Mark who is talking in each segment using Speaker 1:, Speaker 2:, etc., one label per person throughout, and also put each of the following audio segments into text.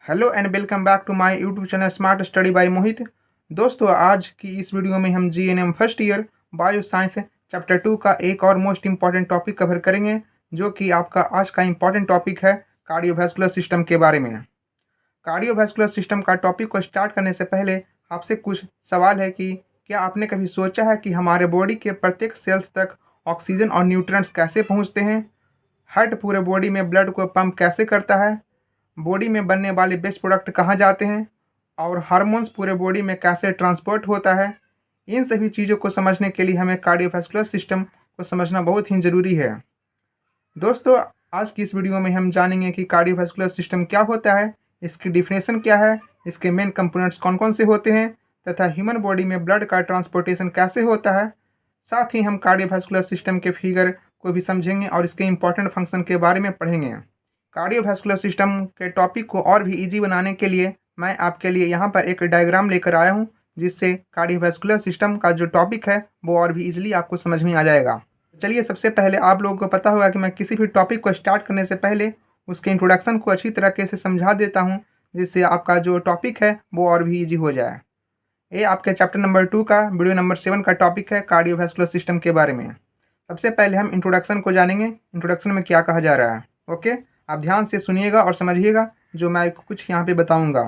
Speaker 1: Hello and welcome back to my YouTube channel smart study by Mohit. दोस्तों, आज की इस वीडियो में हम GNM first year bio science chapter 2 का एक और मोस्ट इम्पॉर्टेंट टॉपिक कवर करेंगे, जो कि आपका आज का इम्पॉर्टेंट टॉपिक है कार्डियोवैस्कुलर सिस्टम के बारे में। कार्डियोवैस्कुलर सिस्टम का टॉपिक को स्टार्ट करने से पहले आपसे कुछ सवाल है कि क्या आपने कभी सोचा है कि हमारे बॉडी के प्रत्येक सेल्स तक ऑक्सीजन और न्यूट्रिएंट्स कैसे पहुँचते हैं? हार्ट पूरे बॉडी में ब्लड को पंप कैसे करता है? बॉडी में बनने वाले वेस्ट प्रोडक्ट कहाँ जाते हैं? और हार्मोन्स पूरे बॉडी में कैसे ट्रांसपोर्ट होता है? इन सभी चीज़ों को समझने के लिए हमें कार्डियोवैस्कुलर सिस्टम को समझना बहुत ही ज़रूरी है। दोस्तों, आज की इस वीडियो में हम जानेंगे कि कार्डियोवैस्कुलर सिस्टम क्या होता है, इसकी डिफिनेशन क्या है, इसके मेन कंपोनेंट्स कौन कौन से होते हैं तथा ह्यूमन बॉडी में ब्लड का ट्रांसपोर्टेशन कैसे होता है। साथ ही हम कार्डियोवैस्कुलर सिस्टम के फिगर को भी समझेंगे और इसके इंपॉर्टेंट फंक्शन के बारे में पढ़ेंगे। कार्डियोवैस्कुलर सिस्टम के टॉपिक को और भी इजी बनाने के लिए मैं आपके लिए यहाँ पर एक डायग्राम लेकर आया हूँ, जिससे कार्डियोवैस्कुलर सिस्टम का जो टॉपिक है वो और भी इजीली आपको समझ में आ जाएगा। चलिए, सबसे पहले आप लोगों को पता होगा कि मैं किसी भी टॉपिक को स्टार्ट करने से पहले उसके इंट्रोडक्शन को अच्छी तरीके से समझा देता हूँ, जिससे आपका जो टॉपिक है वो और भी ईजी हो जाए। ये आपके चैप्टर नंबर 2 का वीडियो नंबर 7 का टॉपिक है कार्डियोवैस्कुलर सिस्टम के बारे में। सबसे पहले हम इंट्रोडक्शन को जानेंगे, इंट्रोडक्शन में क्या कहा जा रहा है। ओके, आप ध्यान से सुनिएगा और समझिएगा जो मैं कुछ यहाँ पे बताऊँगा।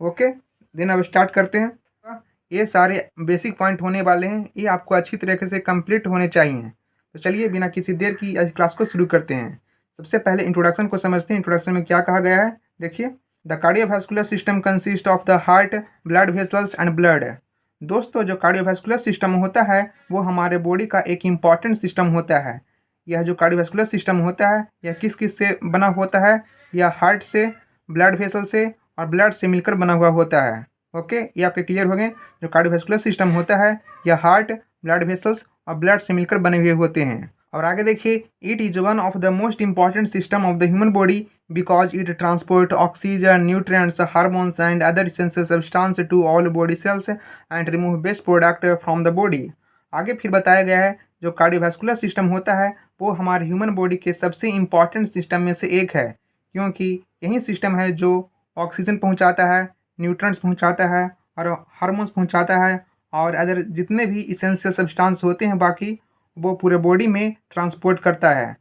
Speaker 1: ओके, देन अब स्टार्ट करते हैं। ये सारे बेसिक पॉइंट होने वाले हैं, ये आपको अच्छी तरीके से कंप्लीट होने चाहिए। तो चलिए, बिना किसी देर की आज क्लास को शुरू करते हैं। सबसे पहले इंट्रोडक्शन को समझते हैं। इंट्रोडक्शन में क्या कहा गया है, देखिए। The cardiovascular system consist of the heart, blood vessels and blood. दोस्तों, जो कार्डियोवैस्कुलर सिस्टम होता है वो हमारे बॉडी का एक इम्पॉर्टेंट सिस्टम होता है। यह जो कार्डियोवैस्कुलर सिस्टम होता है यह किस किस से बना होता है? यह हार्ट से, ब्लड वेसल से और ब्लड से मिलकर बना हुआ होता है। ओके, ये आपके क्लियर हो गए। जो कार्डियोवैस्कुलर सिस्टम होता है यह हार्ट, ब्लड वेसल्स और ब्लड से मिलकर बने हुए होते हैं। और आगे देखिए, it is one of the most important system of the human body because it transport oxygen, nutrients, hormones and other essential substance to all body cells and remove waste product from the body. आगे फिर बताया गया है जो cardiovascular system होता है वो हमारे ह्यूमन बॉडी के सबसे इम्पॉर्टेंट सिस्टम में से एक है, क्योंकि यही सिस्टम है जो ऑक्सीजन पहुंचाता है, न्यूट्रिएंट्स पहुंचाता है और हार्मोन्स पहुंचाता है और अदर जितने भी इसेंशियल सब्सटेंस होते हैं बाकी, वो पूरे बॉडी में ट्रांसपोर्ट करता है।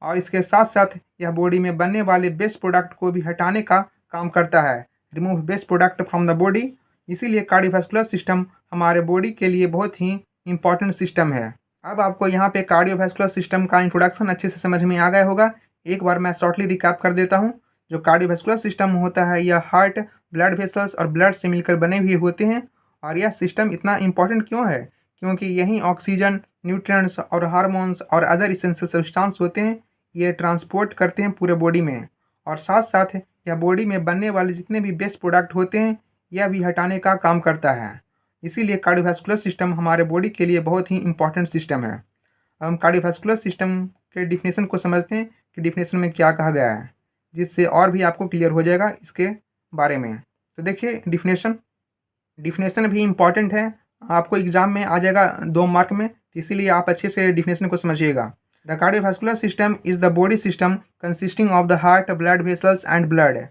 Speaker 1: और इसके साथ साथ यह बॉडी में बनने वाले वेस्ट प्रोडक्ट को भी हटाने का काम करता है, remove waste product from the body. इसीलिए कार्डियोवैस्कुलर सिस्टम हमारे बॉडी के लिए बहुत ही इंपॉर्टेंट सिस्टम है। अब आपको यहाँ पे कार्डियोवैस्कुलर सिस्टम का इंट्रोडक्शन अच्छे से समझ में आ गया होगा। एक बार मैं शॉर्टली रिकैप कर देता हूँ। जो कार्डियोवैस्कुलर सिस्टम होता है यह हार्ट, ब्लड वेसल्स और ब्लड से मिलकर बने हुए होते हैं। और यह सिस्टम इतना इंपॉर्टेंट क्यों है? क्योंकि यही ऑक्सीजन, न्यूट्रिएंट्स और हार्मोन्स और अदर इसेंशियल सब्सटेंस होते हैं, ये ट्रांसपोर्ट करते हैं पूरे बॉडी में। और साथ साथ यह बॉडी में बनने वाले जितने भी वेस्ट प्रोडक्ट होते हैं यह भी हटाने का काम करता है। इसीलिए कार्डियोवैस्कुलर सिस्टम हमारे बॉडी के लिए बहुत ही इंपॉर्टेंट सिस्टम है। अब हम कार्डियोवैस्कुलर सिस्टम के डिफिनेशन को समझते हैं कि डिफिनेशन में क्या कहा गया है, जिससे और भी आपको क्लियर हो जाएगा इसके बारे में। तो देखिए, डिफिनेशन भी इम्पॉर्टेंट है, आपको एग्जाम में आ जाएगा 2 मार्क में, इसीलिए आप अच्छे से डिफिनेशन को समझिएगा। The cardiovascular system is the body system consisting of the heart, blood vessels and blood.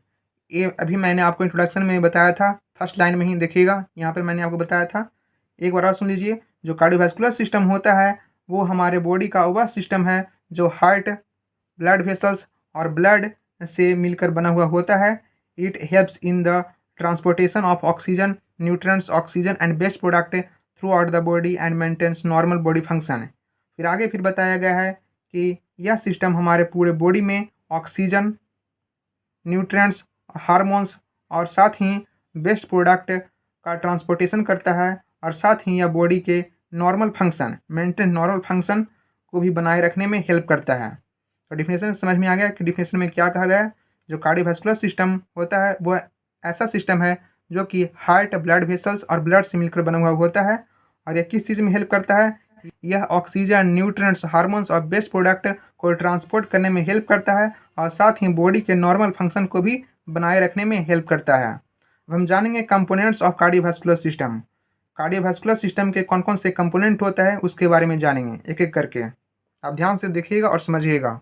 Speaker 1: ये अभी मैंने आपको इंट्रोडक्शन में बताया था, फर्स्ट लाइन में ही देखिएगा, यहाँ पर मैंने आपको बताया था। एक बार और सुन लीजिए। जो कार्डियोवैस्कुलर सिस्टम होता है वो हमारे बॉडी का वह सिस्टम है जो हार्ट, ब्लड वेसल्स और ब्लड से मिलकर बना हुआ होता है। It helps in the transportation of oxygen, nutrients, oxygen and waste product throughout the body and maintains normal body function. फिर आगे फिर बताया गया है कि यह सिस्टम हमारे पूरे बॉडी में ऑक्सीजन, न्यूट्रिएंट्स, हार्मोन्स और साथ ही वेस्ट प्रोडक्ट का ट्रांसपोर्टेशन करता है। और साथ ही यह बॉडी के normal function, maintain normal function को भी बनाए रखने में हेल्प करता है। तो डिफिनेशन समझ में आ गया कि डिफिनेशन में क्या कहा गया है। जो कार्डियोवैस्कुलर सिस्टम होता है वो ऐसा सिस्टम है जो कि हार्ट, ब्लड वेसल्स और ब्लड से मिलकर बना हुआ होता है। और यह किस चीज़ में हेल्प करता है? यह ऑक्सीजन, न्यूट्रिएंट्स, हार्मोन्स और वेस्ट प्रोडक्ट को ट्रांसपोर्ट करने में हेल्प करता है और साथ ही बॉडी के नॉर्मल फंक्शन को भी बनाए रखने में हेल्प करता है। अब हम जानेंगे components of cardiovascular system. Cardiovascular system के कौन कौन से कंपोनेंट होता है उसके बारे में जानेंगे एक एक करके। आप ध्यान से देखिएगा और समझिएगा।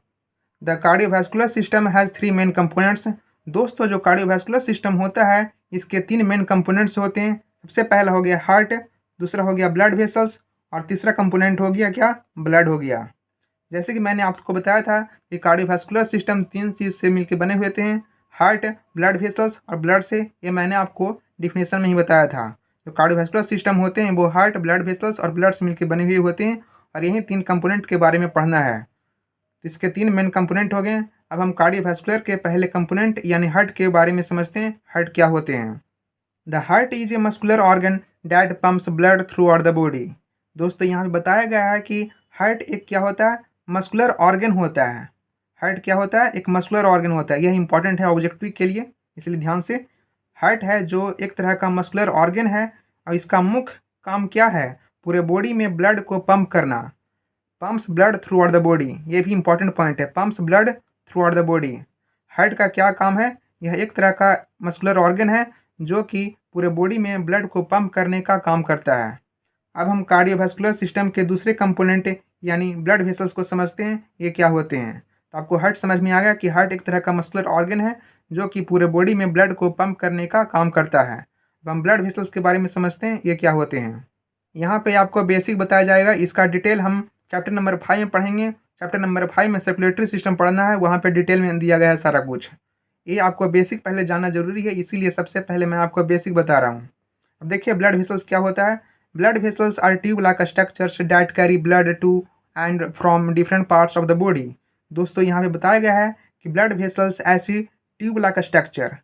Speaker 1: The cardiovascular system has 3 main components. दोस्तों जो कार्डियोवैस्कुलर सिस्टम होता है इसके 3 मेन कंपोनेंट्स होते हैं। सबसे पहला हो गया हार्ट, दूसरा हो गया ब्लड वेसल्स और तीसरा कंपोनेंट हो गया क्या, ब्लड हो गया। जैसे कि मैंने आपको बताया था कि कार्डियोवैस्कुलर सिस्टम 3 चीज़ से मिलकर बने हुए हैं, हार्ट, ब्लड वेसल्स और ब्लड से। ये मैंने आपको डिफिनेशन में ही बताया था। जो कार्डियोवैस्कुलर सिस्टम होते हैं वो हार्ट, ब्लड वेसल्स और ब्लड से मिलकर बने हुए होते हैं और यही 3 कंपोनेंट के बारे में पढ़ना है। तो इसके 3 मेन कंपोनेंट हो गए। अब हम कार्डियोवैस्कुलर के पहले कंपोनेंट यानी हार्ट के बारे में समझते हैं। हार्ट क्या होते हैं। The heart is a muscular organ that pumps blood through out the body. दोस्तों यहाँ पे बताया गया है कि हार्ट एक क्या होता है, मस्कुलर ऑर्गन होता है। हार्ट क्या होता है, एक मस्कुलर ऑर्गन होता है। यह इंपॉर्टेंट है ऑब्जेक्टिव के लिए, इसलिए ध्यान से। हार्ट है जो एक तरह का मस्कुलर ऑर्गन है और इसका मुख्य काम क्या है, पूरे बॉडी में ब्लड को पंप करना। Pumps blood through out the body, ये भी इंपॉर्टेंट पॉइंट है, pumps blood through out the body. Heart का क्या काम है, यह एक तरह का मस्कुलर ऑर्गन है जो कि पूरे बॉडी में ब्लड को पंप करने का काम करता है। अब हम कार्डियोवैस्कुलर सिस्टम के दूसरे कंपोनेंट यानी ब्लड वेसल्स को समझते हैं, ये क्या होते हैं। तो आपको हार्ट समझ में आ गया कि हार्ट एक तरह का मस्कुलर ऑर्गन है जो कि पूरे बॉडी में ब्लड को पंप करने का काम करता है। अब हम ब्लड वेसल्स के बारे में समझते हैं, ये क्या होते हैं। यहाँ पे आपको बेसिक बताया जाएगा, इसका डिटेल हम चैप्टर नंबर 5 में पढ़ेंगे। चैप्टर नंबर 5 में सर्कुलेटरी सिस्टम पढ़ना है, वहाँ पे डिटेल में दिया गया है सारा कुछ। ये आपको बेसिक पहले जानना जरूरी है, इसीलिए सबसे पहले मैं आपको बेसिक बता रहा हूँ। अब देखिए ब्लड वेसल्स क्या होता है। Blood vessels are tube like structures that carry blood to and from different parts of the body. दोस्तों यहाँ पे बताया गया है कि ब्लड वेसल्स ऐसी tube like structure,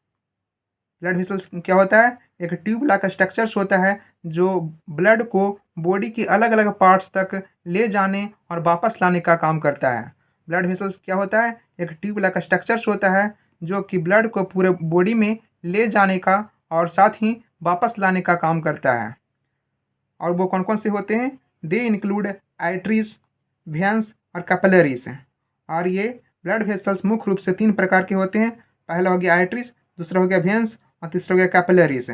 Speaker 1: blood vessels क्या होता है, एक ट्यूब लाइक स्ट्रक्चर्स होता है जो ब्लड को बॉडी की अलग अलग पार्ट्स तक ले जाने और वापस लाने का काम करता है। ब्लड वेसल्स क्या होता है, एक ट्यूब लाइक स्ट्रक्चर्स होता है जो कि ब्लड को पूरे बॉडी में ले जाने का और साथ ही वापस लाने का काम करता है। और वो कौन कौन से होते हैं, दे इंक्लूड आर्टरीज, वेन्स और कैपिलरीज। और ये ब्लड वेसल्स मुख्य रूप से 3 प्रकार के होते हैं। पहला हो गया आर्टरीज, दूसरा हो गया वेन्स और तीसरा हो गया कैपिलरीज।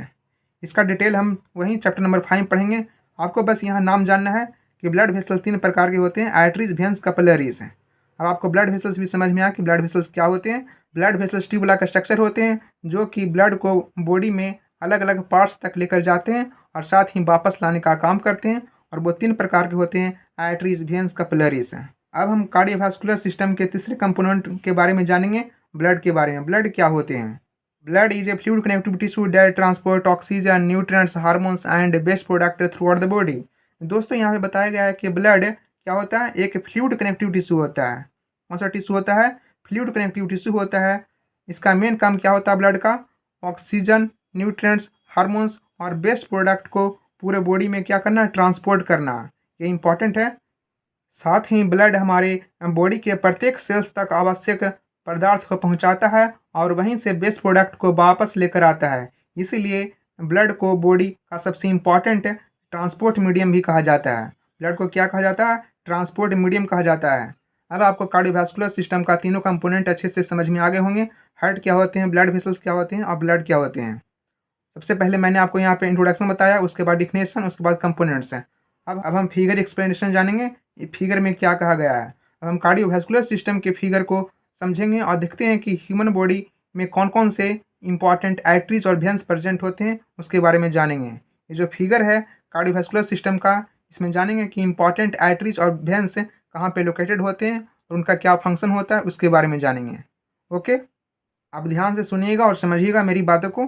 Speaker 1: इसका डिटेल हम वहीं चैप्टर नंबर 5 पढ़ेंगे। आपको बस यहाँ नाम जानना है कि ब्लड वेसल्स 3 प्रकार के होते हैं, आर्टरीज, वेन्स, कैपिलरीज। अब आपको ब्लड वेसल्स भी समझ में आया कि ब्लड वेसल्स क्या होते हैं। Blood vessels tube like structure होते हैं जो कि ब्लड को बॉडी में अलग अलग पार्ट्स तक लेकर जाते हैं और साथ ही वापस लाने का काम करते हैं। और वो 3 प्रकार के होते हैं, आर्टरीज, वेन्स, कैपिलरीज। अब हम कार्डियोवैस्कुलर सिस्टम के तीसरे कंपोनेंट के बारे में जानेंगे, ब्लड के बारे में। ब्लड क्या होते हैं। Blood is a fluid connective tissue that transport oxygen, nutrients, hormones and waste product throughout the body. दोस्तों यहाँ पे बताया गया है कि ब्लड क्या होता है, एक फ्लूइड कनेक्टिव टिश्यू होता है। कौन सा टिश्यू होता है, फ्लूइड कनेक्टिव टिश्यू होता है। इसका मेन काम क्या होता है ब्लड का, ऑक्सीजन, न्यूट्रिएंट्स, हार्मोन्स और वेस्ट प्रोडक्ट को पूरे बॉडी में क्या करना, ट्रांसपोर्ट करना। ये इंपॉर्टेंट है। साथ ही ब्लड हमारे बॉडी के प्रत्येक सेल्स तक आवश्यक पदार्थ को पहुंचाता है और वहीं से वेस्ट प्रोडक्ट को वापस लेकर आता है। इसीलिए ब्लड को बॉडी का सबसे इम्पॉर्टेंट ट्रांसपोर्ट मीडियम भी कहा जाता है। ब्लड को क्या कहा जाता है, ट्रांसपोर्ट मीडियम कहा जाता है। अब आपको कार्डियोवैस्कुलर सिस्टम का तीनों कंपोनेंट अच्छे से समझ में आ गए होंगे। हार्ट क्या होते हैं, ब्लड वेसल्स क्या होते हैं और ब्लड क्या होते हैं। सबसे पहले मैंने आपको यहाँ पे इंट्रोडक्शन बताया, उसके बाद डिफिनेशन, उसके बाद कंपोनेंट्स हैं। अब हम फिगर एक्सप्लेनेशन जानेंगे, फिगर में क्या कहा गया है। अब हम कार्डियोवैस्कुलर सिस्टम के फिगर को समझेंगे और देखते हैं कि ह्यूमन बॉडी में कौन कौन से इंपॉर्टेंट आर्टरीज और वेन्स प्रेजेंट होते हैं, उसके बारे में जानेंगे। ये जो फिगर है कार्डियोवैस्कुलर सिस्टम का, इसमें जानेंगे कि इंपॉर्टेंट आर्टरीज और वेन्स कहाँ पे लोकेटेड होते हैं और उनका क्या फंक्शन होता है, उसके बारे में जानेंगे। ओके, आप ध्यान से सुनिएगा और समझिएगा मेरी बातों को।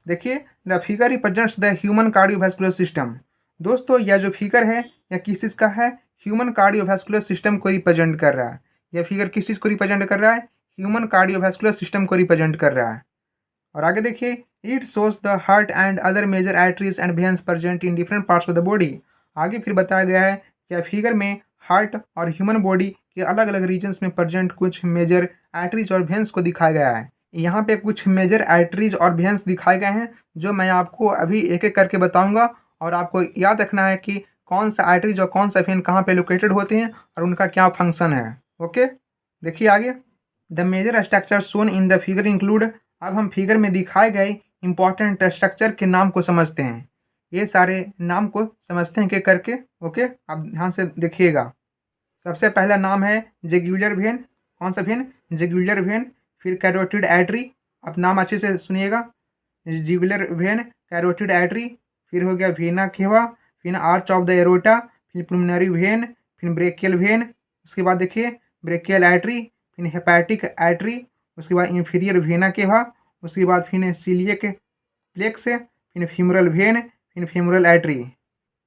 Speaker 1: देखिए, the figure represents the human cardiovascular system. दोस्तों यह जो फिगर है यह किस चीज़ का है, ह्यूमन कार्डियोवैस्कुलर सिस्टम को रिप्रेजेंट कर रहा है। यह फिगर किस चीज़ को रिप्रेजेंट कर रहा है, ह्यूमन कार्डियोवैस्कुलर सिस्टम को रिप्रेजेंट कर रहा है। और आगे देखिए, it shows the heart and other major arteries and veins present in different parts of the body. आगे फिर बताया गया है कि फिगर में हार्ट और ह्यूमन बॉडी के अलग अलग रीजन्स में प्रेजेंट कुछ मेजर आर्टरीज और वेन्स को दिखाया गया है। यहाँ पे कुछ मेजर आर्टरीज और वेन्स दिखाए गए हैं जो मैं आपको अभी एक एक करके बताऊंगा और आपको याद रखना है कि कौन सा आर्टरीज और कौन सा वेन कहाँ पे लोकेटेड होते हैं और उनका क्या फंक्शन है। ओके, देखिए आगे, the major structure shown in the figure include. अब हम फिगर में दिखाए गए इंपॉर्टेंट स्ट्रक्चर के नाम को समझते हैं। ये सारे नाम को समझते हैं के करके। ओके, आप ध्यान से देखिएगा। सबसे पहला नाम है जुगुलर वेन। कौन सा वेन, जुगुलर वेन। फिर कैरोटिड आर्टरी, आप नाम अच्छे से सुनिएगा। जुगुलर वेन, कैरोटिड आर्टरी, फिर हो गया वेना केवा, फिर आर्च ऑफ द एरोटा, फिर प्लुमिनरी वेन, फिर ब्रेकियल वेन, उसके बाद देखिए ब्रेकियल आर्टरी, फिर हेपेटिक आर्टरी, उसके बाद इंफीरियर वेना केवा, उसके बाद फिर सीलियक प्लेक्स, फिर फीमोरल वेन, फिर फीमोरल आर्टरी।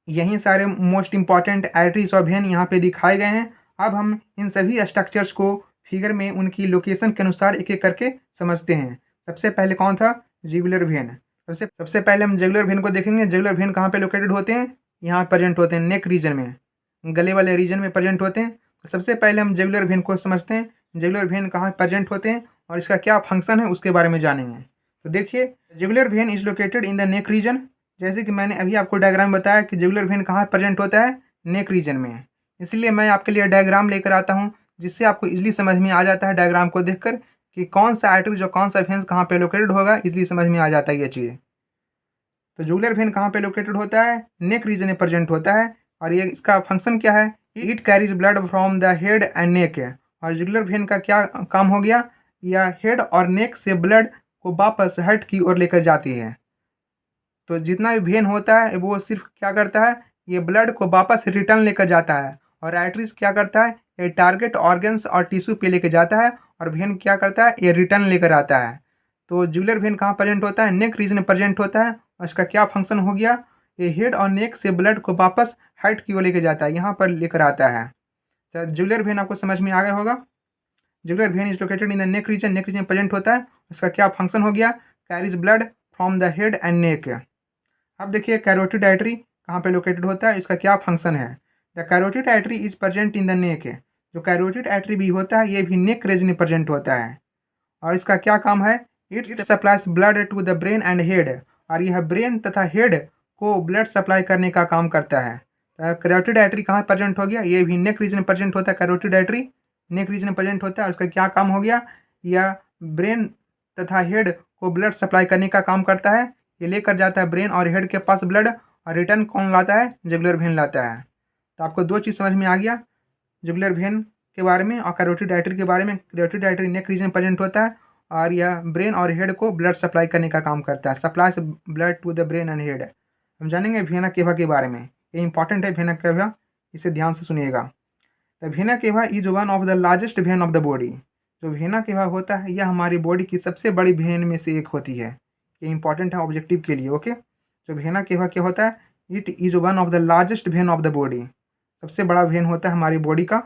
Speaker 1: यही सारे मोस्ट इंपॉर्टेंट आर्टरीज और वेन यहाँ पे दिखाए गए हैं। अब हम इन सभी स्ट्रक्चर्स को फिगर में उनकी लोकेशन के अनुसार एक एक करके समझते हैं। सबसे पहले कौन था? Jugular vein. सबसे पहले हम जुगुलर वेन को देखेंगे। जुगुलर वेन कहाँ पे लोकेटेड होते हैं? यहाँ प्रेजेंट होते हैं नेक रीजन में, गले वाले रीजन में प्रेजेंट होते हैं। तो सबसे पहले हम जुगुलर वेन को समझते हैं, जुगुलर वेन कहाँ प्रेजेंट होते हैं और इसका क्या फंक्शन है उसके बारे में जानेंगे। तो देखिए, jugular vein is located in the neck region. जैसे कि मैंने अभी आपको डायग्राम बताया कि जुगुलर वेन कहाँ प्रेजेंट होता है? नेक रीजन में। इसलिए मैं आपके लिए डायग्राम लेकर आता हूँ जिससे आपको इजीली समझ में आ जाता है डायग्राम को देखकर कि कौन सा आर्टरी जो कौन सा वेन कहाँ पे लोकेटेड होगा, इजीली समझ में आ जाता है ये चीज़। तो जुगुलर वेन कहाँ पे लोकेटेड होता है? नेक रीजन में प्रेजेंट होता है। और ये इसका फंक्शन क्या है? It carries blood from the head and neck. और जुगुलर वेन का क्या काम हो गया? या हेड और नेक से ब्लड को वापस हेड की ओर लेकर जाती है। तो जितना भी वेन होता है वो सिर्फ क्या करता है? ये ब्लड को वापस रिटर्न लेकर जाता है। और आर्टरीज क्या करता है? ये टारगेट ऑर्गन्स और टिश्यू पे लेकर जाता है। और वेन क्या करता है? ये रिटर्न लेकर आता है। तो जुगुलर वेन कहाँ प्रेजेंट होता है? नेक रीजन में प्रेजेंट होता है। और इसका क्या फंक्शन हो गया? ये हेड और नेक से ब्लड को वापस हेड की ओर लेकर जाता है, यहाँ पर लेकर आता है। तो जुगुलर वेन आपको समझ में आ गया होगा। Jugular vein is located in the neck region, neck region में प्रेजेंट होता है। इसका क्या फंक्शन हो गया? Carries blood from the head and neck. अब देखिए कैरोटिड आर्टरी कहाँ पे लोकेटेड होता है, इसका क्या फंक्शन है? The carotid artery is present in the neck. जो कैरोटिड आर्टरी भी होता है ये भी नेक रीजन में प्रेजेंट होता है। और इसका क्या काम है? It supplies blood to the brain and head. और यह ब्रेन तथा हेड को ब्लड सप्लाई करने का काम करता है। कैरोटिड आर्टरी कहाँ प्रेजेंट हो गया? ये भी नेक रीजन में प्रेजेंट होता है। कैरोटिड आर्टरी नेक रीजन में प्रेजेंट होता है। उसका क्या काम हो गया? यह ब्रेन तथा हेड को ब्लड सप्लाई करने का काम करता है। ये लेकर जाता है ब्रेन और हेड के पास ब्लड, और रिटर्न कौन लाता है? जुगुलर वेन लाता है। तो आपको दो चीज़ समझ में आ गया जुगुलर वेन के बारे में और कैरोटिड आर्टरी के बारे में। कैरोटिड आर्टरी नेक रीजन में प्रेजेंट होता है और यह ब्रेन और हेड को ब्लड सप्लाई करने का काम करता है। Supplies blood to the brain and head. हम जानेंगे वेना केवा के बारे में। ये इंपॉर्टेंट है वेना केवा, इसे ध्यान से सुनिएगा। The vena cava is one of the largest when of the body. जो वेना केवा होता है यह हमारी बॉडी की सबसे बड़ी वेन में से एक होती है। ये इंपॉर्टेंट है ऑब्जेक्टिव के लिए। ओके, जो वेना केवा क्या होता है? It is one of the largest when of the body. सबसे बड़ा वेन होता है हमारी बॉडी का।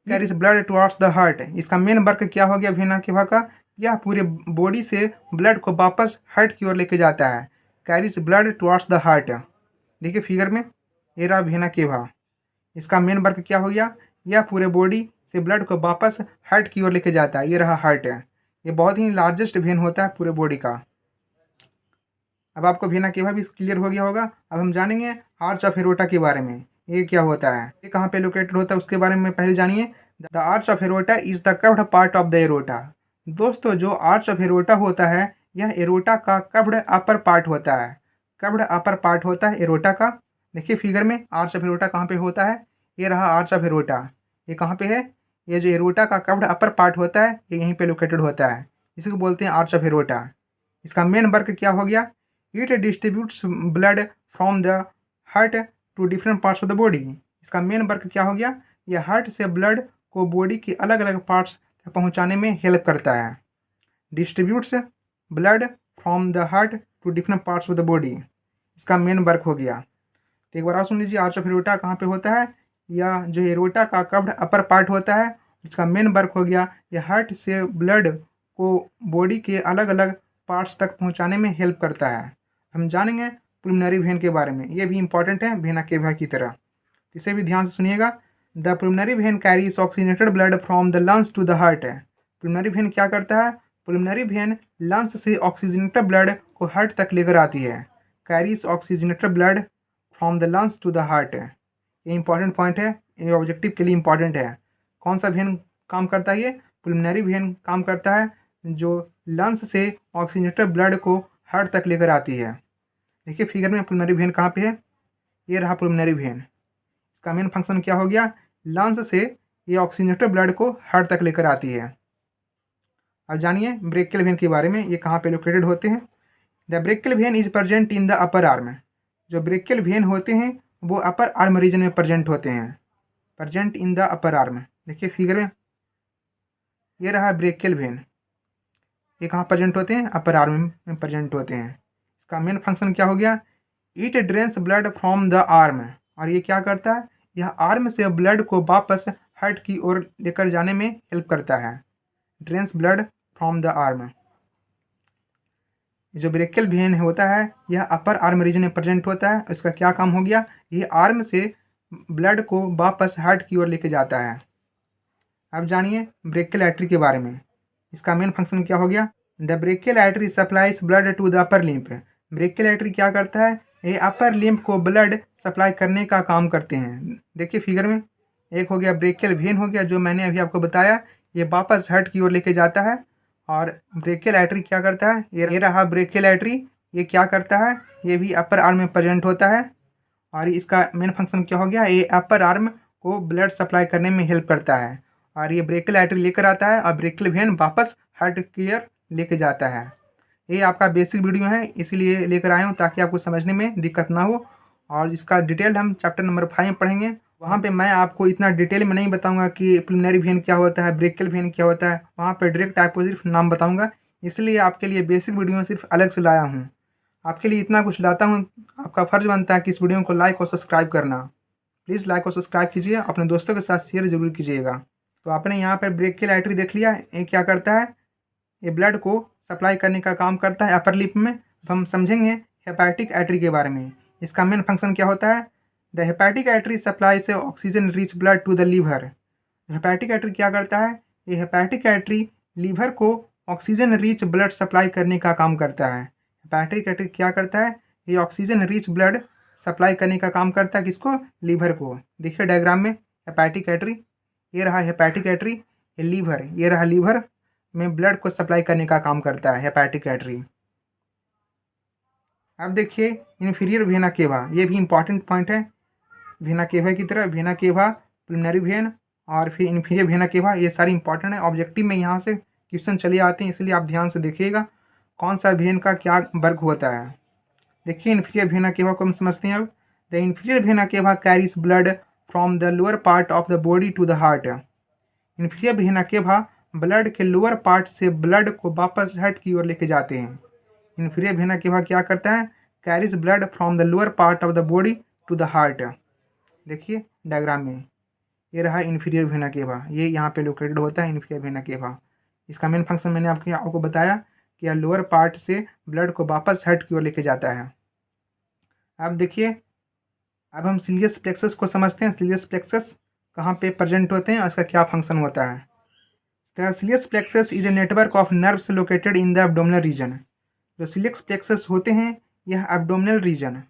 Speaker 1: Carries blood towards the heart. इसका मेन वर्क क्या हो गया वेना केवा का? यह पूरे बॉडी से ब्लड को वापस हार्ट की ओर लेके जाता है। Carries blood towards the heart. देखिए फिगर में ये रहा वेना केवा। इसका मेन वर्क क्या हो गया? यह पूरे बॉडी से ब्लड को वापस हार्ट की ओर लेके जाता है। ये रहा हार्ट है। ये बहुत ही लार्जेस्ट वेन होता है पूरे बॉडी का। अब आपको वेना केवा भी क्लियर हो गया होगा। अब हम जानेंगे आर्च ऑफ एरोटा के बारे में। ये क्या होता है, ये कहाँ पे लोकेटेड होता है उसके बारे में पहले जानिए। The arch of aorta is the curved part of the aorta. दोस्तों, जो आर्च ऑफ एरोटा होता है यह एरोटा का कर्व्ड अपर पार्ट होता है। कर्व्ड अपर पार्ट होता है एरोटा का। देखिए फिगर में आर्च ऑफ एरोटा कहाँ पे होता है? ये रहा आर्च ऑफ एरोटा। ये कहाँ पे है? ये जो एरोटा का कर्व्ड अपर पार्ट होता है ये यहीं पे लोकेटेड होता है। इसी को बोलते हैं आर्च ऑफ एरोटा। इसका मेन वर्क क्या हो गया? It distributes blood from the heart to different parts of the body. इसका मेन वर्क क्या हो गया? यह हार्ट से ब्लड को बॉडी की अलग अलग पार्ट्स तक पहुंचाने में हेल्प करता है। Distributes blood from the heart to different parts of the body, इसका मेन वर्क हो गया। तो एक बार और सुन लीजिए, आर्च ऑफ एरोटा कहाँ पे होता है? या जो एरोटा का कर्व्ड अपर पार्ट होता है इसका मेन वर्क हो गया, यह हार्ट से ब्लड को बॉडी के अलग अलग पार्ट्स तक पहुंचाने में हेल्प करता है। हम जानेंगे पुल्मोनरी वेन के बारे में। ये भी इंपॉर्टेंट है वेना केवा की तरह, इसे भी ध्यान से सुनिएगा। The pulmonary vein carries oxygenated blood from the lungs to the heart. Pulmonary vein क्या करता है? पुल्मोनरी वेन लंग्स से ऑक्सीजनेटेड ब्लड को हार्ट तक लेकर आती है। Carries oxygenated blood from the lungs to the heart. ये इंपॉर्टेंट पॉइंट है, ये ऑब्जेक्टिव के लिए इंपॉर्टेंट है। कौन सा वेन काम करता है? ये पुल्मोनरी वेन काम करता है जो लंग्स से ऑक्सीजनेटेड ब्लड को हार्ट तक लेकर आती है। देखिए फिगर में पुल्मोनरी वेन कहाँ पे है? ये रहा पुल्मोनरी वेन। इसका मेन फंक्शन क्या हो गया? लंग्स से ये ऑक्सीजनेटेड ब्लड को हार्ट तक लेकर आती है। अब जानिए ब्रेकियल वेन के बारे में, ये कहाँ पे लोकेटेड होते हैं। The brachial vein is present in the upper arm. जो ब्रेकियल वेन होते हैं वो अपर आर्म रीजन में प्रेजेंट होते हैं, present in the upper arm. देखिए फिगर में, ये रहा ब्रेकियल वेन, ये कहाँ प्रेजेंट होते हैं, अपर आर्म में प्रेजेंट होते हैं। इसका मेन फंक्शन क्या हो गया, it drains blood from the arm. और ये क्या करता है, यह आर्म से ब्लड को वापस हार्ट की ओर लेकर जाने में हेल्प करता है। Drains blood from the arm. जो ब्रेकियल वेन होता है यह अपर आर्म रीजन में प्रेजेंट होता है। इसका क्या काम हो गया, ये आर्म से ब्लड को वापस हार्ट की ओर लेके जाता है। अब जानिए ब्रेकियल आर्टरी के बारे में, इसका मेन फंक्शन क्या हो गया। The brachial artery supplies blood to the upper limb. Brachial artery क्या करता है, ये अपर लिम्फ को ब्लड सप्लाई करने का काम करते हैं। देखिए फिगर में, एक हो गया ब्रेकियल वेन हो गया जो मैंने अभी आपको बताया, ये वापस हार्ट की ओर लेके जाता है। और ब्रेकियल आर्टरी क्या करता है, ये रहा ब्रेकियल आर्टरी, ये क्या करता है, ये भी अपर आर्म में प्रेजेंट होता है। और इसका मेन फंक्शन क्या हो गया, ये अपर आर्म को ब्लड सप्लाई करने में हेल्प करता है। और ये ब्रेकियल आर्टरी लेकर आता है और ब्रेकियल वेन वापस हार्ट की ओर लेके जाता है। ये आपका बेसिक वीडियो है, इसीलिए लेकर आया हूँ ताकि आपको समझने में दिक्कत ना हो। और इसका डिटेल हम चैप्टर नंबर 5 में पढ़ेंगे। वहाँ पे मैं आपको इतना डिटेल में नहीं बताऊंगा कि प्रिलिमिनरी वेन क्या होता है, ब्रेकियल वेन क्या होता है, वहाँ पे डायरेक्ट आपको सिर्फ नाम बताऊंगा। इसलिए आपके लिए बेसिक वीडियो सिर्फ अलग से लाया हूँ, आपके लिए इतना कुछ लाता हूँ। आपका फ़र्ज़ बनता है कि इस वीडियो को लाइक और सब्सक्राइब करना। प्लीज़ लाइक और सब्सक्राइब कीजिए, अपने दोस्तों के साथ शेयर ज़रूर कीजिएगा। तो आपने यहाँ पर ब्रेकियल आर्टरी देख लिया, ये क्या करता है, ये ब्लड को सप्लाई करने का काम करता है अपर लिप में। अब हम समझेंगे हेपेटिक आर्टरी के बारे में, इसका मेन फंक्शन क्या होता है। द हेपेटिक आर्टरी सप्लाई से oxygen rich blood to the liver. Hepatic artery क्या करता है, ये हेपेटिक आर्टरी लीवर को ऑक्सीजन रिच ब्लड सप्लाई करने का काम करता है। हेपेटिक आर्टरी क्या करता है, ये ऑक्सीजन रिच ब्लड सप्लाई करने का काम करता है, किसको, लीवर को। देखिए डायग्राम में हेपेटिक आर्टरी, ये रहा हेपेटिक आर्टरी, ये लीवर, ये रहा लीवर में ब्लड को सप्लाई करने का काम करता है हेपेटिक आर्टरी। अब देखिए इन्फीरियर वेना केवा, ये भी इंपॉर्टेंट पॉइंट है। वेना केवा की तरह वेना केवा, प्रिलिमिनरी वेन और फिर इन्फीरियर वेना केवा, ये सारी इंपॉर्टेंट है। ऑब्जेक्टिव में यहाँ से क्वेश्चन चले आते हैं, इसलिए आप ध्यान से देखिएगा कौन सा वेन का क्या वर्क होता है। देखिए इन्फीरियर वेना केवा को हम समझते हैं अब। The inferior vena cava carries blood from the lower part of the body to the heart. Inferior vena cava blood के लोअर पार्ट से ब्लड को वापस हार्ट की ओर लेके जाते हैं। इन्फीरियर वेना केवा क्या करता है, carries blood from the lower part of the body to the heart. देखिए डायग्राम में, ये रहा इन्फीरियर वेना केवा, ये यहाँ पे लोकेटेड होता है इन्फीरियर वेना केवा। इसका मेन फंक्शन मैंने आपको बताया कि यह लोअर पार्ट से ब्लड को वापस हार्ट की ओर लेके जाता है। अब देखिए, अब हम सीलियस प्लेक्सस को समझते हैं। सीलियस प्लेक्सस कहाँ पे प्रेजेंट होते हैं और इसका क्या फंक्शन होता है। The cilius plexus is a network of nerves located in the abdominal region। जो सिलियस प्लेक्सस होते हैं यह एब्डोमिनल रीजन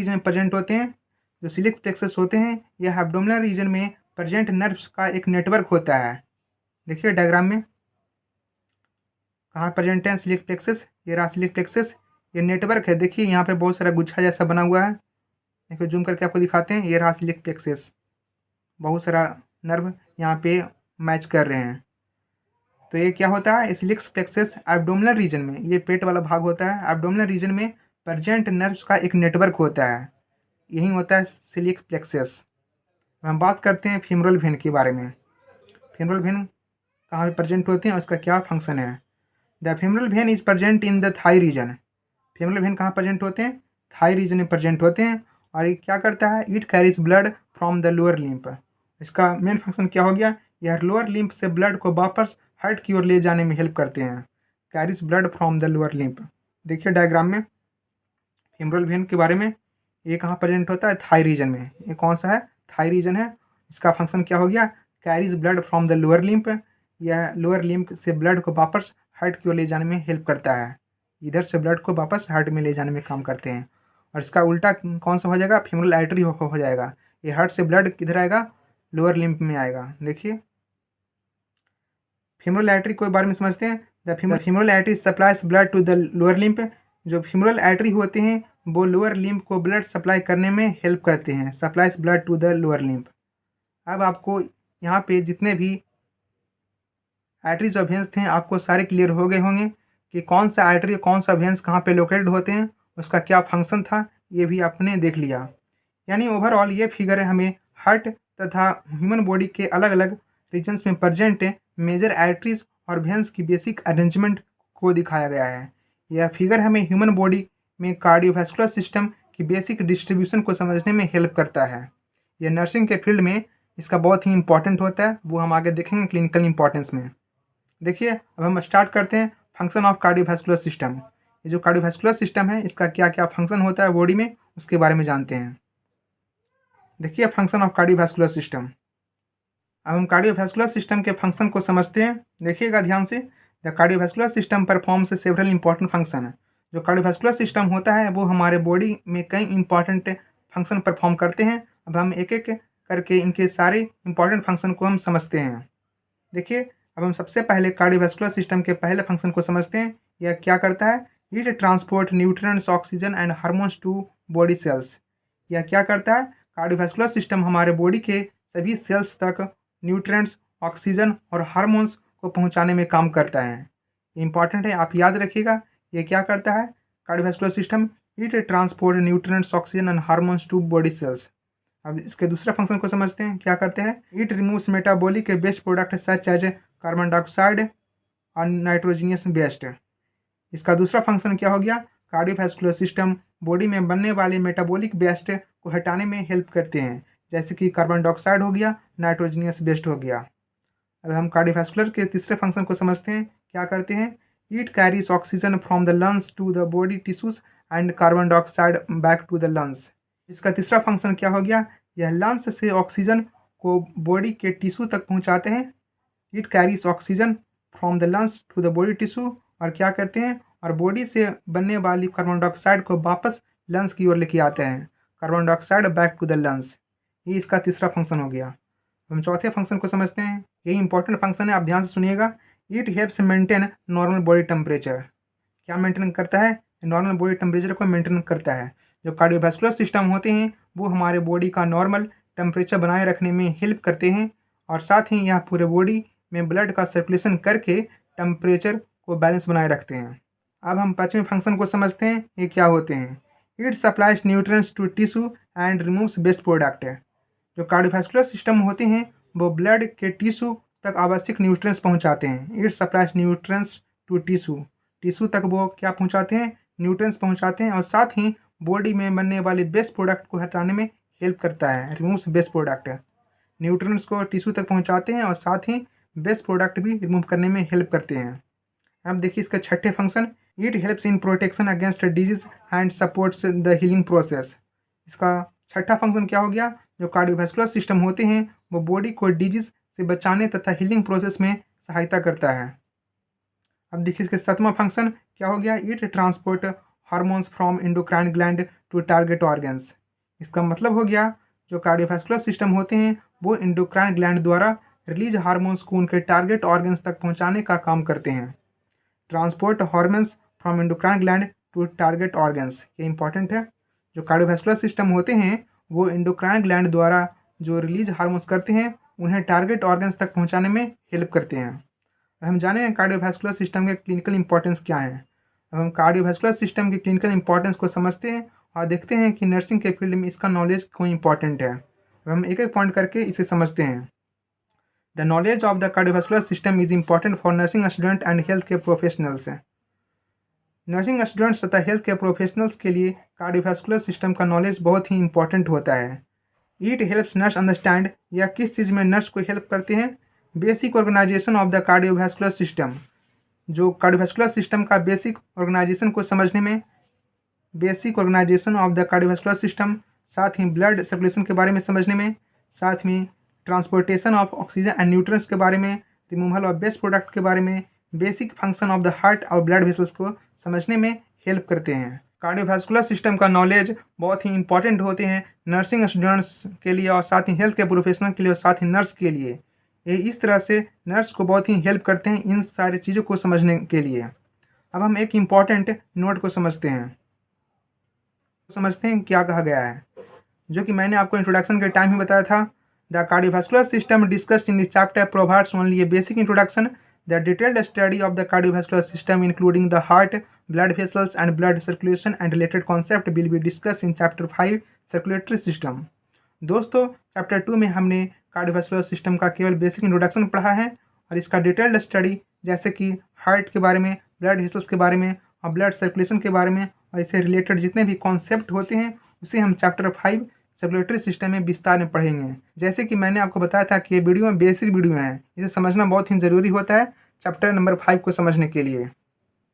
Speaker 1: में प्रेजेंट होते हैं। जो सिलियस प्लेक्सस होते हैं यह एब्डोमिनल रीजन में प्रेजेंट नर्व्स का एक नेटवर्क होता है। देखिए डायग्राम में कहाँ प्रेजेंट है सिलियस प्लेक्सस, ये रहा सिलियस प्लेक्सस, ये नेटवर्क है। देखिए यहाँ पे बहुत सारा गुच्छा जैसा बना हुआ है, देखिए जूम करके आपको दिखाते हैं। ये रहा सिलियस प्लेक्सस, बहुत सारा नर्व यहाँ पे मैच कर रहे हैं। तो ये क्या होता है, सिलियस प्लेक्सस एब्डोमिनल रीजन में, ये पेट वाला भाग होता है, एब्डोमिनल रीजन में प्रेजेंट नर्व्स का एक नेटवर्क होता है, यही होता है सिलियस प्लेक्सस। हम बात करते हैं फीमोरल वेन के बारे में। फीमोरल वेन कहाँ पे प्रेजेंट होते हैं और उसका क्या फंक्शन है। The femoral vein is present in the thigh region. Femoral vein कहाँ प्रेजेंट होते हैं, थाई रीजन में प्रेजेंट होते हैं। और ये क्या करता है, it carries blood from the lower lymph. इसका मेन फंक्शन क्या हो गया, यह लोअर लिम्फ से ब्लड को वापस हार्ट की ओर ले जाने में हेल्प करते हैं। Carries blood from the lower lymph. देखिए डायग्राम में फीमोरल वेन के बारे में, ये कहाँ प्रेजेंट होता है, थाई रीजन में। ये कौन सा है, थाई रीजन है। इसका फंक्शन क्या हो गया, carries blood from the lower lymph. यह लोअर लिम्फ से ब्लड को वापस हार्ट की ओर ले जाने में हेल्प करता है, इधर से ब्लड को वापस हार्ट में ले जाने में काम करते हैं। और इसका उल्टा कौन सा हो जाएगा, फीमोरल आर्टरी हो जाएगा। ये हार्ट से ब्लड किधर आएगा, लोअर लिम्फ में आएगा। देखिए फीमोरल आर्टरी के बारे में समझते हैं। The femoral artery supplies blood to the lower limb. जो फीमोरल आर्टरी होते हैं वो लोअर लिम्फ को ब्लड सप्लाई करने में हेल्प करते हैं, supplies blood to the lower limb. अब आपको यहाँ पे जितने भी आर्टरीज और वेन्स थे आपको सारे क्लियर हो गए होंगे कि कौन सा आर्टरी कौन सा वेन्स कहाँ पे लोकेटेड होते हैं, उसका क्या फंक्शन था, ये भी आपने देख लिया। यानी ओवरऑल ये फिगर हमें हार्ट तथा ह्यूमन बॉडी के अलग अलग रीजन्स में प्रेजेंट मेजर आर्टरीज और वेन्स की बेसिक अरेंजमेंट को दिखाया गया है। यह फिगर हमें ह्यूमन बॉडी में कार्डियोवैस्कुलर सिस्टम की बेसिक डिस्ट्रीब्यूशन को समझने में हेल्प करता है। यह नर्सिंग के फील्ड में इसका बहुत ही इंपॉर्टेंट होता है, वो हम आगे देखेंगे क्लिनिकल इंपॉर्टेंस में। देखिए अब हम स्टार्ट करते हैं फंक्शन ऑफ कार्डियोवैस्कुलर सिस्टम। ये जो कार्डियोवैस्कुलर सिस्टम है इसका क्या क्या फंक्शन होता है बॉडी में, उसके बारे में जानते हैं। देखिए फंक्शन ऑफ कार्डियोवैस्कुलर सिस्टम। अब हम कार्डियोवैस्कुलर सिस्टम के फंक्शन को समझते हैं। देखिएगा ध्यान से, the cardiovascular system performs several important function. जो कार्डियोवैस्कुलर सिस्टम होता है वो हमारे बॉडी में कई इंपॉर्टेंट फंक्शन परफॉर्म करते हैं। अब हम एक एक करके इनके सारे इंपॉर्टेंट फंक्शन को हम समझते हैं। देखिए अब हम सबसे पहले कार्डियोवैस्कुलर सिस्टम के पहले फंक्शन को समझते हैं। यह क्या करता है, it transport nutrients oxygen and hormones to body cells. यह क्या करता है, कार्डियोवैस्कुलर सिस्टम हमारे बॉडी के सभी सेल्स तक न्यूट्रिएंट्स, ऑक्सीजन और हार्मोन्स को पहुंचाने में काम करता है। इंपॉर्टेंट है, आप याद रखिएगा। ये क्या करता है cardiovascular system, it transport nutrients, oxygen and hormones to body cells. अब इसके दूसरा फंक्शन को समझते हैं, क्या करते हैं, it removes metabolic waste product such as carbon dioxide और नाइट्रोजनियस वेस्ट। इसका दूसरा फंक्शन क्या हो गया, कार्डियोवैस्कुलर सिस्टम बॉडी में बनने वाले मेटाबॉलिक वेस्ट को हटाने में हेल्प करते हैं, जैसे कि कार्बन डाइऑक्साइड हो गया, नाइट्रोजनियस वेस्ट हो गया। अब हम कार्डियोवैस्कुलर के तीसरे फंक्शन को समझते हैं, क्या करते हैं, it carries oxygen from the lungs to the body tissues and carbon dioxide back to the lungs. इसका तीसरा फंक्शन क्या हो गया, यह लंग्स से ऑक्सीजन को बॉडी के टिश्यू तक पहुंचाते हैं। It carries oxygen from the lungs to the body tissue, और क्या करते हैं, और बॉडी से बनने वाली कार्बन डाइऑक्साइड को वापस लंग्स की ओर लेके आते हैं, carbon dioxide back to the lungs. ये इसका तीसरा फंक्शन हो गया। हम चौथे फंक्शन को समझते हैं, ये इंपॉर्टेंट फंक्शन है, आप ध्यान से सुनिएगा। It helps maintain normal body temperature. क्या मेंटेन करता है, नॉर्मल बॉडी टेम्परेचर को मेंटेन करता है। जो कार्डियोवैस्कुलर सिस्टम होते हैं वो हमारे बॉडी का नॉर्मल टेम्परेचर बनाए रखने में हेल्प करते हैं, और साथ ही यह पूरे बॉडी में ब्लड का सर्कुलेशन करके टेम्परेचर को बैलेंस बनाए रखते हैं। अब हम पांचवें फंक्शन को समझते हैं, ये क्या होते हैं, it supplies nutrients to tissue and removes waste product. जो कार्डियोवैस्कुलर सिस्टम होते हैं वो ब्लड के टिश्यू तक आवश्यक न्यूट्रिएंट्स पहुंचाते हैं। It supplies nutrients to tissue, tissue तक वो क्या पहुंचाते हैं, न्यूट्रिएंट्स पहुंचाते हैं, और साथ ही बॉडी में बनने वाले वेस्ट प्रोडक्ट को हटाने में हेल्प करता है, रिमूव्स वेस्ट प्रोडक्ट। न्यूट्रिएंट्स को टिश्यू तक पहुंचाते हैं और साथ ही वेस्ट प्रोडक्ट भी रिमूव करने में हेल्प करते हैं। अब देखिए इसका छठे function, it helps in protection against disease and supports the healing process. इसका छठा फंक्शन क्या हो गया, जो कार्डियोवैस्कुलर सिस्टम होते हैं वो बॉडी को डिजीज से बचाने तथा हीलिंग प्रोसेस में सहायता करता है। अब देखिए इसके सातवां फंक्शन क्या हो गया, it transport hormones from endocrine gland to target organs. इसका मतलब हो गया जो कार्डियोवैस्कुलर सिस्टम होते हैं वो एंडोक्राइन ग्लैंड द्वारा रिलीज हार्मोन्स को उनके टारगेट ऑर्गन्स तक पहुंचाने का काम करते हैं। Transport hormones from endocrine gland to target organs, ये इंपॉर्टेंट है। जो कार्डियोवैस्कुलर सिस्टम होते हैं वो एंडोक्राइन ग्लैंड द्वारा जो रिलीज हार्मोन्स करते हैं उन्हें टारगेट ऑर्गन्स तक पहुंचाने में हेल्प करते हैं। अब हम जाने कार्डियोवैस्कुलर सिस्टम के क्लिनिकल इंपॉर्टेंस क्या है। अब हम कार्डियोवैस्कुलर सिस्टम की क्लिनिकल इंपॉर्टेंस को समझते हैं और देखते हैं कि नर्सिंग के फील्ड में इसका नॉलेज क्यों इंपॉर्टेंट है। अब हम एक एक पॉइंट करके इसे समझते हैं। The knowledge of the cardiovascular system is important for nursing student and health care professionals. Nursing students तथा हेल्थ केयर प्रोफेशनल्स के लिए कार्डियोवैस्कुलर सिस्टम का नॉलेज बहुत ही इंपॉर्टेंट होता है। इट हेल्प्स नर्स अंडरस्टैंड, या किस चीज़ में नर्स को हेल्प करते हैं, basic organisation of the cardiovascular system. जो कार्डियोवैस्कुलर सिस्टम का बेसिक ऑर्गेनाइजेशन को समझने में, basic organisation of the cardiovascular system, साथ ही ब्लड सर्कुलेशन के बारे में समझने में, साथ में transportation of oxygen and nutrients के बारे में, रिमूवल ऑफ वेस्ट प्रोडक्ट के बारे में, basic function of the heart और ब्लड वेसल्स को समझने में हेल्प करते हैं। कार्डियोवैस्कुलर सिस्टम का नॉलेज बहुत ही इंपॉर्टेंट होते हैं नर्सिंग स्टूडेंट्स के लिए और साथ ही हेल्थ के प्रोफेशनल के लिए और साथ ही नर्स के लिए। ये इस तरह से नर्स को बहुत ही हेल्प करते हैं इन सारी चीज़ों को समझने के लिए। अब हम एक इम्पॉर्टेंट नोट को समझते हैं क्या कहा गया है, जो कि मैंने आपको इंट्रोडक्शन के टाइम ही बताया था। The cardiovascular system discussed in this chapter provides only A basic introduction the detailed study of the cardiovascular system including the heart, blood vessels and blood circulation and related concept will be discuss in chapter 5 circulatory system. दोस्तों, chapter 2 में हमने cardiovascular system का केवल basic introduction पढ़ा है और इसका detailed study जैसे कि हार्ट के बारे में, ब्लड वेसल्स के बारे में और ब्लड सर्कुलेशन के बारे में और इससे रिलेटेड जितने भी कॉन्सेप्ट होते हैं उसे हम चैप्टर 5 सर्कुलेटरी सिस्टम में विस्तार में पढ़ेंगे। जैसे कि मैंने आपको बताया था कि ये वीडियो में बेसिक वीडियो है, इसे समझना बहुत ही ज़रूरी होता है चैप्टर नंबर 5 को समझने के लिए।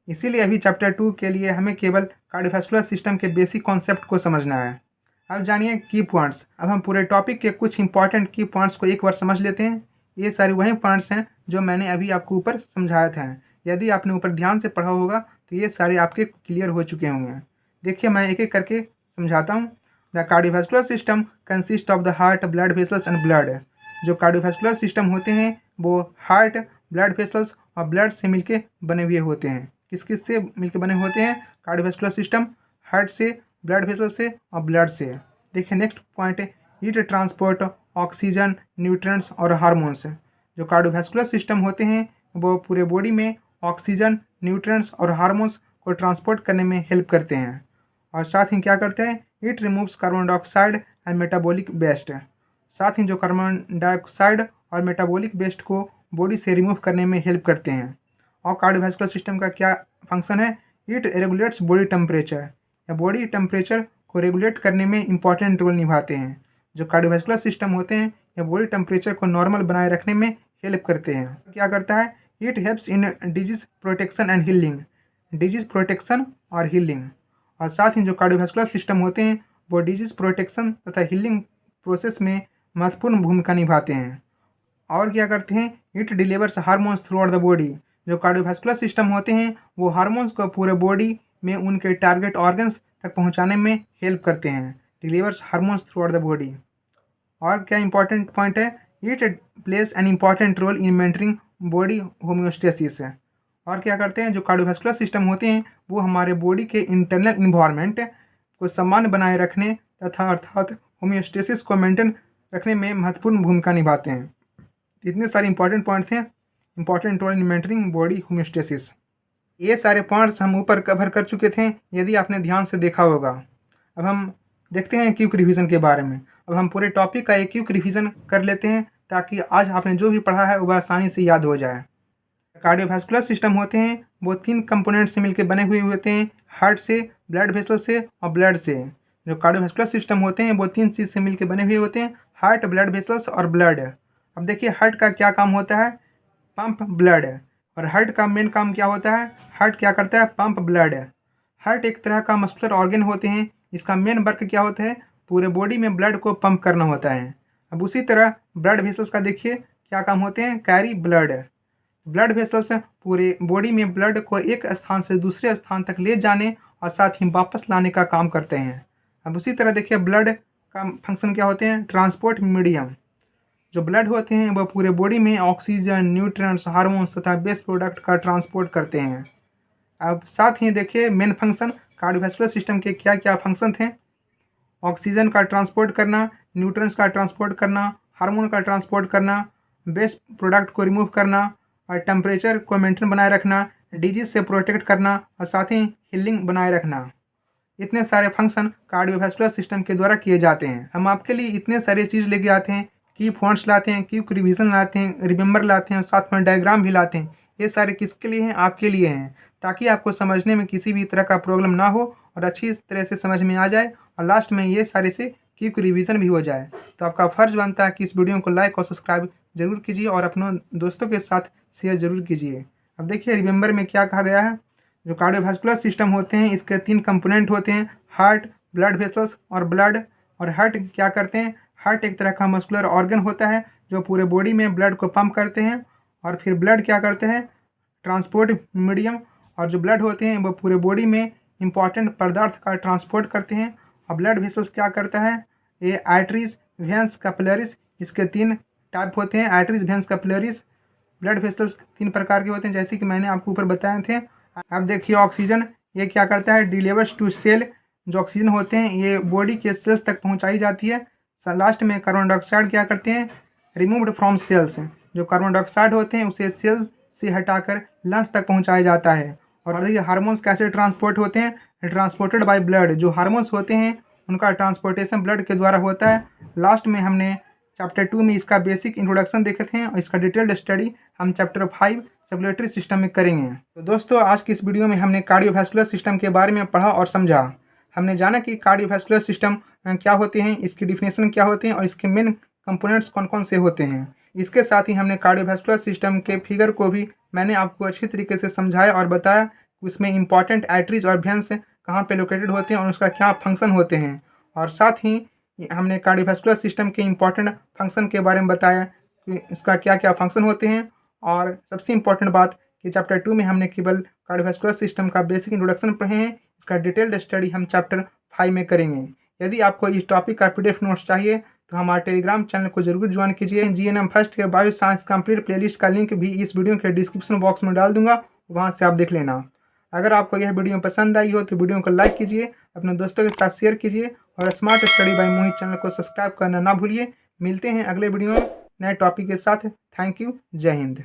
Speaker 1: इसीलिए अभी चैप्टर 2 के लिए हमें केवल कार्डियोवास्कुलर सिस्टम के बेसिक कॉन्सेप्ट को समझना है। अब जानिए की पॉइंट्स। अब हम पूरे टॉपिक के कुछ इंपॉर्टेंट की पॉइंट्स को एक बार समझ लेते हैं। ये सारे वही पॉइंट्स हैं जो मैंने अभी आपको ऊपर समझाया था। यदि आपने ऊपर ध्यान से पढ़ा होगा तो ये सारे आपके क्लियर हो चुके होंगे। देखिए, मैं एक एक करके समझाता हूँ। The cardiovascular system consist of the heart, blood vessels and blood. जो कार्डियोवास्कुलर सिस्टम होते हैं वो हार्ट, ब्लड वेसल्स और ब्लड से मिलके बने हुए होते हैं। किस किस से मिलके बने होते हैं कार्डियोवास्कुलर सिस्टम? हार्ट से, ब्लड वेसल से और ब्लड से। देखिए नेक्स्ट पॉइंट है हीट ट्रांसपोर्ट, ऑक्सीजन, न्यूट्रिएंट्स और हार्मोन्स। जो कार्डियोवास्कुलर सिस्टम होते हैं वो पूरे बॉडी में ऑक्सीजन, न्यूट्रिएंट्स और हार्मोन्स को ट्रांसपोर्ट करने में हेल्प करते हैं। और साथ ही क्या करते हैं, it removes carbon dioxide and metabolic waste. साथ ही जो कार्बन डाइऑक्साइड और मेटाबॉलिक वेस्ट को बॉडी से रिमूव करने में हेल्प करते हैं। और कार्डियोवास्कुलर सिस्टम का क्या फंक्शन है, इट रेगुलेट्स बॉडी टेम्परेचर। या बॉडी टेम्परेचर को रेगुलेट करने में इंपॉर्टेंट रोल निभाते हैं। जो कार्डियोवास्कुलर सिस्टम होते हैं या बॉडी टेम्परेचर को नॉर्मल बनाए रखने में हेल्प करते हैं। क्या करता है, it helps in disease protection and healing. Disease protection और हीलिंग। और साथ ही जो कार्डियोवास्कुलर सिस्टम होते हैं वो डिजीज प्रोटेक्शन तथा हीलिंग प्रोसेस में महत्वपूर्ण भूमिका निभाते हैं। और क्या करते हैं, it delivers hormones throughout the body. जो कार्डियोवास्कुलर सिस्टम होते हैं वो हार्मोन्स को पूरे बॉडी में उनके टारगेट ऑर्गन्स तक पहुंचाने में हेल्प करते हैं। Delivers hormones throughout the body. और क्या इंपॉर्टेंट पॉइंट है, it plays an important role in maintaining body homeostasis. और क्या करते हैं, जो कार्डियोवास्कुलर सिस्टम होते हैं वो हमारे बॉडी के इंटरनल इन्वायरमेंट को सामान्य बनाए रखने तथा अर्थात होम्योस्टेसिस को मेंटेन रखने में महत्वपूर्ण भूमिका निभाते हैं। इतने सारे इंपॉर्टेंट पॉइंट थे, important role in maintaining body homeostasis. ये सारे पॉइंट्स हम ऊपर कवर कर चुके थे यदि आपने ध्यान से देखा होगा। अब हम देखते हैं क्विक रिवीजन के बारे में। अब हम पूरे टॉपिक का एक क्विक रिवीजन कर लेते हैं ताकि आज आपने जो भी पढ़ा है वो आसानी से याद हो जाए। कार्डियोवास्कुलर सिस्टम होते हैं वो 3 कंपोनेंट से मिलकर बने हुए होते हैं, हार्ट से, ब्लड वेसल से और ब्लड से। जो कार्डियोवास्कुलर सिस्टम होते हैं वो 3 चीज़ से मिलकर बने हुए होते हैं, हार्ट, ब्लड वेसल्स और ब्लड। अब देखिए हार्ट का क्या काम होता है, पंप ब्लड। और हार्ट का मेन काम क्या होता है, हार्ट क्या करता है, पंप ब्लड। हार्ट एक तरह का मस्कुलर ऑर्गन होते हैं, इसका मेन वर्क क्या होता है, पूरे बॉडी में ब्लड को पंप करना होता है। अब उसी तरह ब्लड वेसल्स का देखिए क्या काम होते हैं, कैरी ब्लड। ब्लड वेसल्स पूरे बॉडी में ब्लड को एक स्थान से दूसरे स्थान तक ले जाने और साथ ही वापस लाने का काम करते हैं। अब उसी तरह देखिए ब्लड का फंक्शन क्या होते हैं, ट्रांसपोर्ट मीडियम। जो ब्लड होते हैं वह पूरे बॉडी में ऑक्सीजन, न्यूट्रिएंट्स, हार्मोन्स तथा वेस्ट प्रोडक्ट का ट्रांसपोर्ट करते हैं। अब साथ ही देखिए मेन फंक्शन कार्डियोवास्कुलर सिस्टम के क्या क्या फंक्शन थे, ऑक्सीजन का ट्रांसपोर्ट करना, न्यूट्रिएंट्स का ट्रांसपोर्ट करना, हार्मोन का ट्रांसपोर्ट करना, वेस्ट प्रोडक्ट को रिमूव करना और टेम्परेचर को मेंटेन बनाए रखना, डिजीज से प्रोटेक्ट करना और साथ ही हीलिंग बनाए रखना। इतने सारे फंक्शन कार्डियोवास्कुलर सिस्टम के द्वारा किए जाते हैं। हम आपके लिए इतने सारे चीज़ लेके आते हैं, की पॉइंट्स लाते हैं, क्विक रिवीजन लाते हैं, रिमेंबर लाते हैं, साथ में डायग्राम भी लाते हैं। ये सारे किसके लिए हैं, आपके लिए हैं, ताकि आपको समझने में किसी भी तरह का प्रॉब्लम ना हो और अच्छी तरह से समझ में आ जाए और लास्ट में ये सारे से क्विक रिवीजन भी हो जाए। तो आपका फ़र्ज़ बनता है कि इस वीडियो को लाइक और सब्सक्राइब जरूर कीजिए और अपनों दोस्तों के साथ शेयर जरूर कीजिए। अब देखिए रिमेंबर में क्या कहा गया है, जो कार्डियोवास्कुलर सिस्टम होते हैं इसके 3 कंपोनेंट होते हैं, हार्ट, ब्लड वेसल्स और ब्लड। और हार्ट क्या करते हैं, हार्ट एक तरह का मस्कुलर ऑर्गन होता है जो पूरे बॉडी में ब्लड को पंप करते हैं। और फिर ब्लड क्या करते हैं, ट्रांसपोर्ट मीडियम। और जो ब्लड होते हैं वो पूरे बॉडी में इंपॉर्टेंट पदार्थ का ट्रांसपोर्ट करते हैं। और ब्लड वेसल्स क्या करता है, ये आर्टरीज, वेन्स, कैपिलरीज, इसके 3 टाइप होते हैं, arteries, veins, capillaries. Blood vessels 3 प्रकार के होते हैं जैसे कि मैंने आपको ऊपर बताए थे। अब देखिए ऑक्सीजन, ये क्या करता है, डिलीवर्स टू सेल। जो ऑक्सीजन होते हैं ये बॉडी के सेल्स तक पहुंचाई जाती है। लास्ट में कार्बन डाइऑक्साइड क्या करते हैं, रिमूव्ड फ्रॉम सेल्स। जो कार्बन डाइऑक्साइड होते हैं उसे सेल से हटाकर लंग्स तक पहुंचाया जाता है। और देखिए हार्मोन्स कैसे ट्रांसपोर्ट होते हैं, ट्रांसपोर्टेड बाय ब्लड। जो हार्मोन्स होते हैं उनका ट्रांसपोर्टेशन ब्लड के द्वारा होता है। लास्ट में हमने चैप्टर 2 में इसका बेसिक इंट्रोडक्शन देखे थे और इसका डिटेल्ड स्टडी हम चैप्टर 5 सर्कुलेटरी सिस्टम में करेंगे। तो दोस्तों आज की इस वीडियो में हमने कार्डियोवैस्कुलर सिस्टम के बारे में पढ़ा और समझा। हमने जाना कि कार्डियोवैस्कुलर सिस्टम क्या होते हैं, इसकी डिफिनेशन क्या होते हैं और इसके मेन कंपोनेंट्स कौन कौन से होते हैं। इसके साथ ही हमने कार्डियोवैस्कुलर सिस्टम के फिगर को भी मैंने आपको अच्छी तरीके से समझाया और बताया कि उसमें इंपॉर्टेंट आर्टरीज और वेन्स कहाँ पे लोकेटेड होते हैं और उसका क्या फंक्शन होते हैं। और साथ ही हमने कार्डियोवैस्कुलर सिस्टम के इंपॉर्टेंट फंक्शन के बारे में बताया कि इसका क्या क्या फंक्शन होते हैं। और सबसे इंपॉर्टेंट बात कि चैप्टर 2 में हमने केवल कार्डियोवैस्कुलर सिस्टम का बेसिक इंट्रोडक्शन पढ़े हैं, इसका डिटेल्ड स्टडी हम चैप्टर 5 में करेंगे। यदि आपको इस टॉपिक का PDF नोट्स चाहिए तो हमारे टेलीग्राम चैनल को जरूर ज्वाइन कीजिए। GNM फर्स्ट के बायो साइंस कंप्लीट प्लेलिस्ट का लिंक भी इस वीडियो के डिस्क्रिप्शन बॉक्स में डाल दूंगा, वहाँ से आप देख लेना। अगर आपको यह वीडियो पसंद आई हो तो वीडियो को लाइक कीजिए, अपने दोस्तों के साथ शेयर कीजिए और smart study by Mohit channel को सब्सक्राइब करना ना भूलिए। मिलते हैं अगले वीडियो में नए टॉपिक के साथ। Thank you. जय हिंद।